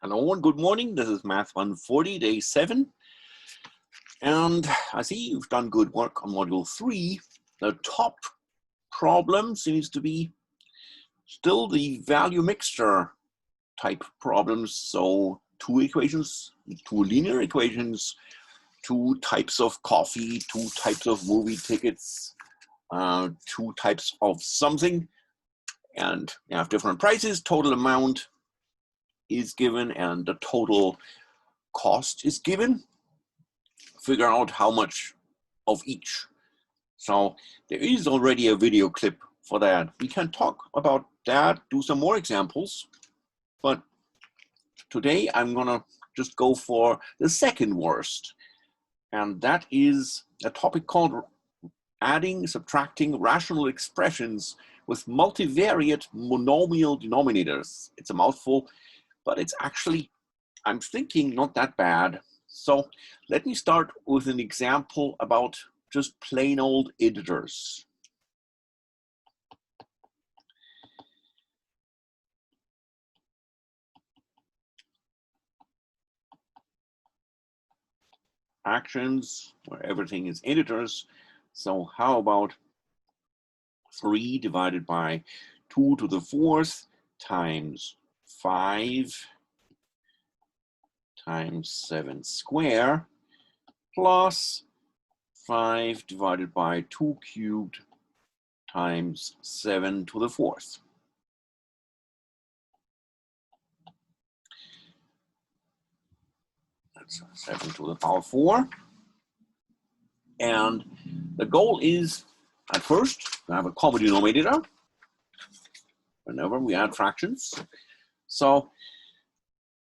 Hello and good morning. This is Math 140, day 7. And I see you've done good work on module 3. The top problem seems to be still the value mixture type problems. So two equations, two linear equations, two types of coffee, two types of movie tickets, two types of something. And you have different prices, total amount is given, and the total cost is given. Figure out how much of each. So there is already a video clip for that. We can talk about that, do some more examples, but today I'm gonna just go for the second worst, and that is a topic called adding, subtracting rational expressions with multivariate monomial denominators. It's a mouthful, but it's actually, I'm thinking, not that bad. So let me start with an example about just plain old integers. Fractions where everything is integers. So how about 3 divided by 2 to the 4th times 5 times 7 square plus 5 divided by 2 cubed times 7 to the 4th. That's 7 to the power 4. And the goal is, at first, to have a common denominator whenever we add fractions. So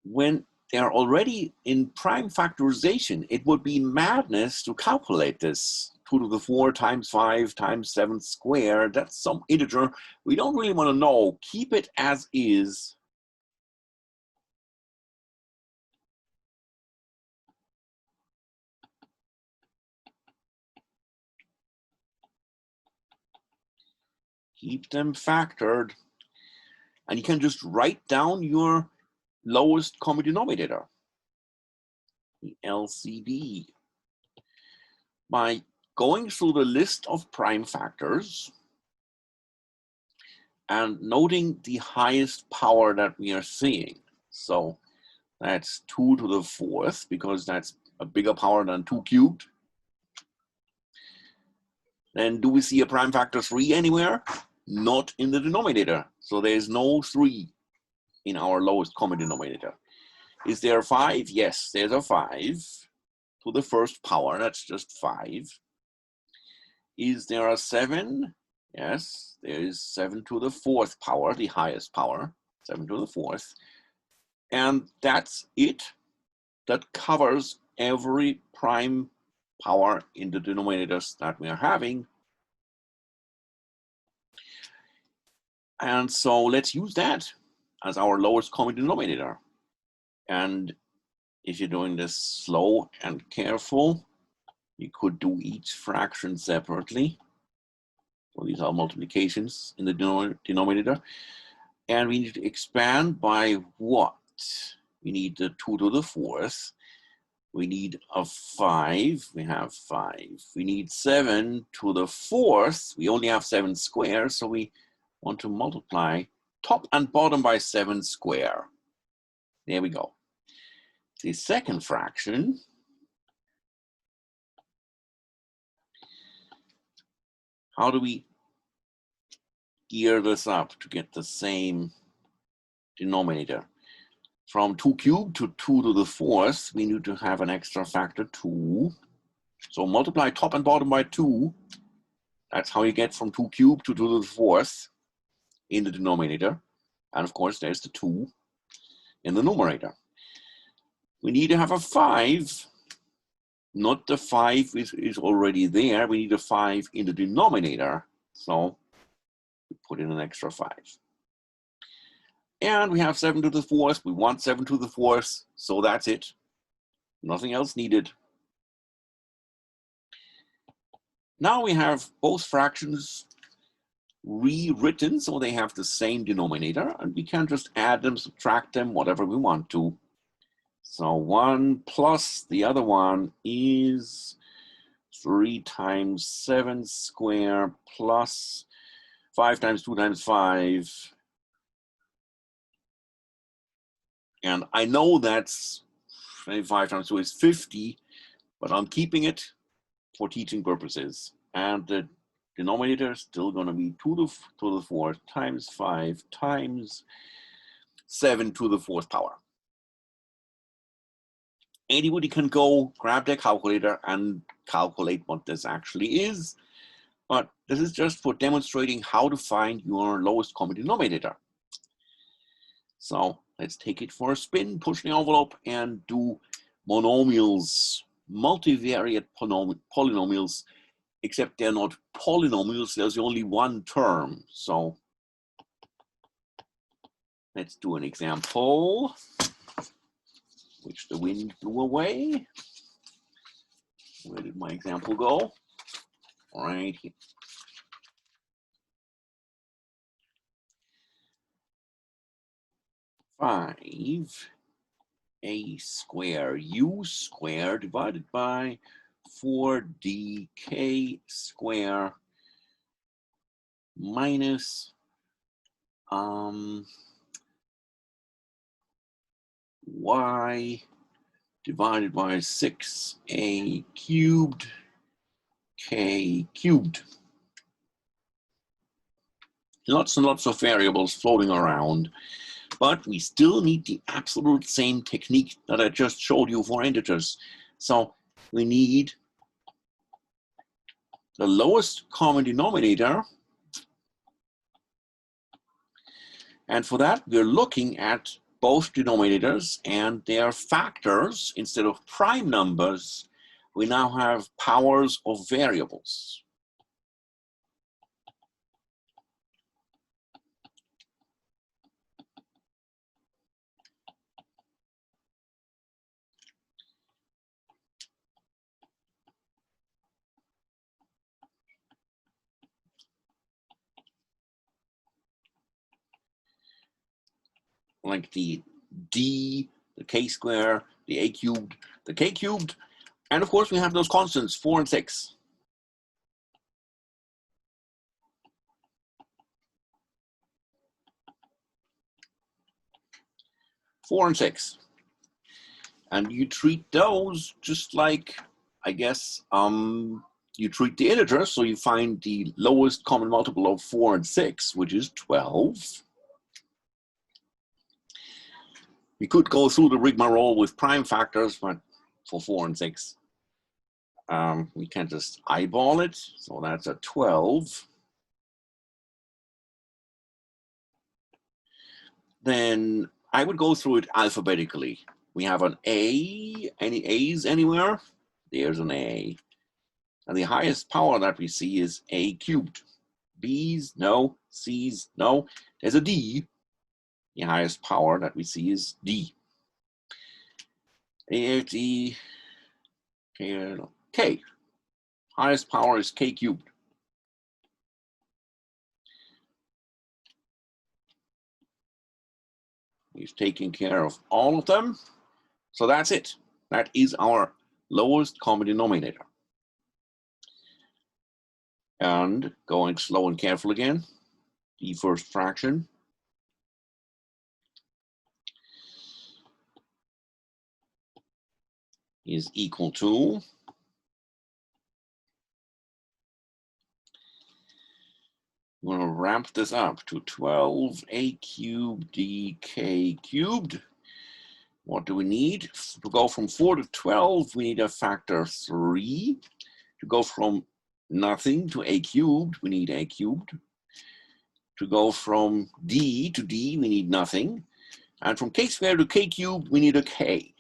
when they're already in prime factorization, it would be madness to calculate this. 2 to the 4 times 5 times 7 squared. That's some integer we don't really want to know. Keep it as is. Keep them factored. And you can just write down your lowest common denominator, the LCD, by going through the list of prime factors and noting the highest power that we are seeing. So that's 2 to the 4th, because that's a bigger power than 2 cubed. Then do we see a prime factor 3 anywhere? Not in the denominator. So there's no 3 in our lowest common denominator. Is there a 5? Yes, there's a 5 to the first power. That's just 5. Is there a 7? Yes, there is 7 to the 4th power, the highest power, 7 to the 4th. And that's it. That covers every prime power in the denominators that we are having. And so let's use that as our lowest common denominator. And if you're doing this slow and careful, you could do each fraction separately. So these are multiplications in the denominator. And we need to expand by what? We need the 2 to the 4th. We need a 5. We have 5. We need 7 to the 4th. We only have 7 squares, so we want to multiply top and bottom by 7 square. There we go. The second fraction, how do we gear this up to get the same denominator? From 2 cubed to 2 to the 4th, we need to have an extra factor 2. So multiply top and bottom by 2. That's how you get from 2 cubed to 2 to the 4th in the denominator. And of course, there's the 2 in the numerator. We need to have a 5. Not the 5 is already there. We need a 5 in the denominator. So we put in an extra 5. And we have 7 to the 4th. We want 7 to the 4th. So that's it. Nothing else needed. Now we have both fractions rewritten so they have the same denominator, and we can just add them, subtract them, whatever we want to. So 1 plus the other one is 3 times 7 squared plus 5 times 2 times 5. And I know that's 25 times 2 is 50, but I'm keeping it for teaching purposes. And the denominator is still going to be 2 to the 4th times 5 times 7 to the 4th power. Anybody can go grab their calculator and calculate what this actually is. But this is just for demonstrating how to find your lowest common denominator. So let's take it for a spin, push the envelope, and do monomials, multivariate polynomials, except they're not polynomials, there's only one term. So let's do an example, which the wind blew away. Where did my example go? Right here. 5 a square u square divided by 4dk square minus y divided by 6a cubed k cubed. Lots and lots of variables floating around, but we still need the absolute same technique that I just showed you for integers. So we need the lowest common denominator. And for that, we're looking at both denominators and their factors. Instead of prime numbers, we now have powers of variables. Like the d, the k squared, the a cubed, the k cubed, and of course we have those constants 4 and 6. Four and 6. And you treat those just like, I guess, you treat the integers, so you find the lowest common multiple of 4 and 6, which is 12. We could go through the rigmarole with prime factors, but for 4 and 6, we can just eyeball it. So that's a 12. Then I would go through it alphabetically. We have an A. Any A's anywhere? There's an A. And the highest power that we see is a cubed. B's, no. C's, no. There's a D. The highest power that we see is D. A, D, K. Highest power is K cubed. We've taken care of all of them. So that's it. That is our lowest common denominator. And going slow and careful again, the first fraction is equal to I'm going to ramp this up to 12a cubed dk cubed. What do we need? To go from 4 to 12, we need a factor 3. To go from nothing to a cubed, we need a cubed. To go from d to d, we need nothing. And from k squared to k cubed, we need a k.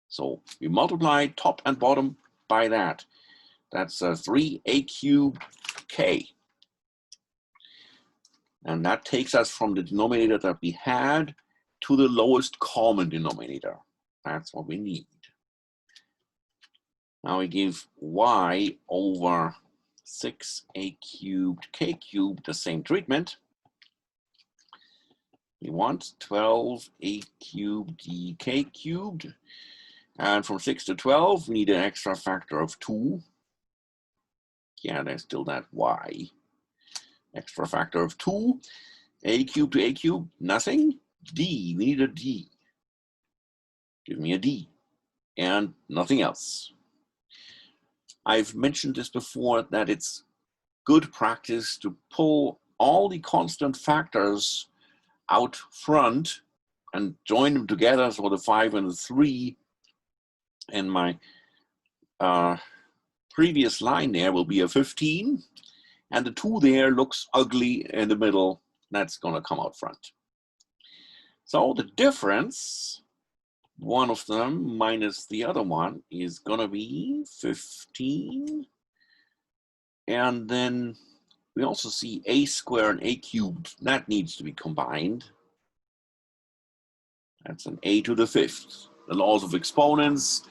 So we multiply top and bottom by that. That's 3a cubed k. And that takes us from the denominator that we had to the lowest common denominator. That's what we need. Now we give y over 6a cubed k cubed the same treatment. We want 12a cubed dk cubed. And from 6 to 12, we need an extra factor of 2. Yeah, there's still that y. Extra factor of 2. A cubed to a cubed, nothing. D, we need a d. Give me a d. And nothing else. I've mentioned this before, that it's good practice to pull all the constant factors out front and join them together. So the 5 and the 3 in my previous line there will be a 15, and the 2 there looks ugly in the middle. That's going to come out front. So the difference, one of them minus the other one, is going to be 15. And then we also see a squared and a cubed. That needs to be combined. That's an a to the 5th. The laws of exponents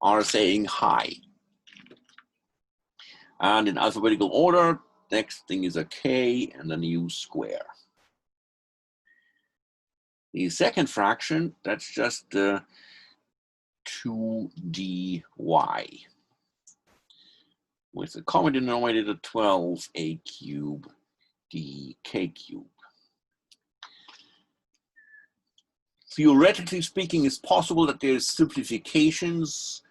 are saying hi. And in alphabetical order, next thing is a k and then u square. The second fraction, that's just 2dy with the common denominator 12a cubed dk cubed. Theoretically speaking, it's possible that there's simplifications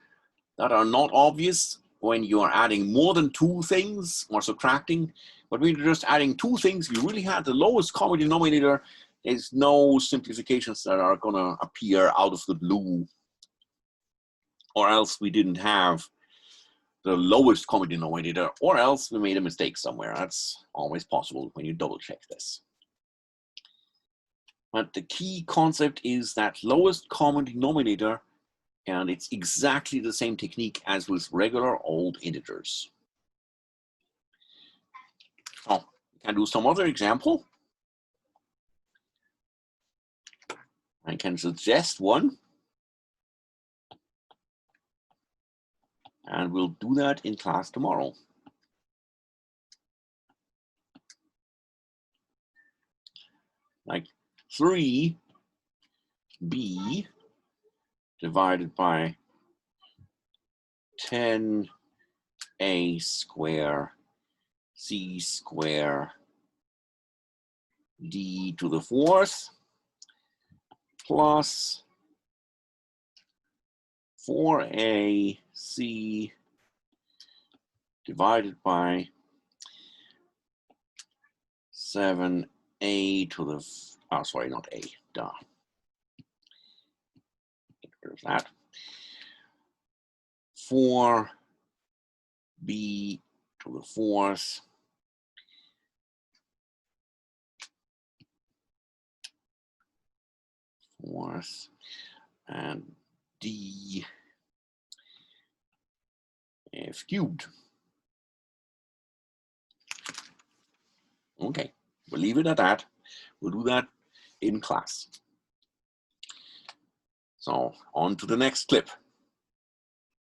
that are not obvious when you are adding more than 2 things or subtracting. But when you're just adding 2 things, you really have the lowest common denominator. There's no simplifications that are going to appear out of the blue, or else we didn't have the lowest common denominator, or else we made a mistake somewhere. That's always possible when you double check this. But the key concept is that lowest common denominator, and it's exactly the same technique as with regular old integers. Oh, we can do some other example. I can suggest one. And we'll do that in class tomorrow. Like 3b divided by 10a square c square d to the 4th plus 4ac divided by 7a to the, oh, sorry, not a, duh. Get rid of that. 4b to the 4th and d f cubed. Okay, we'll leave it at that. We'll do that in class. So on to the next clip.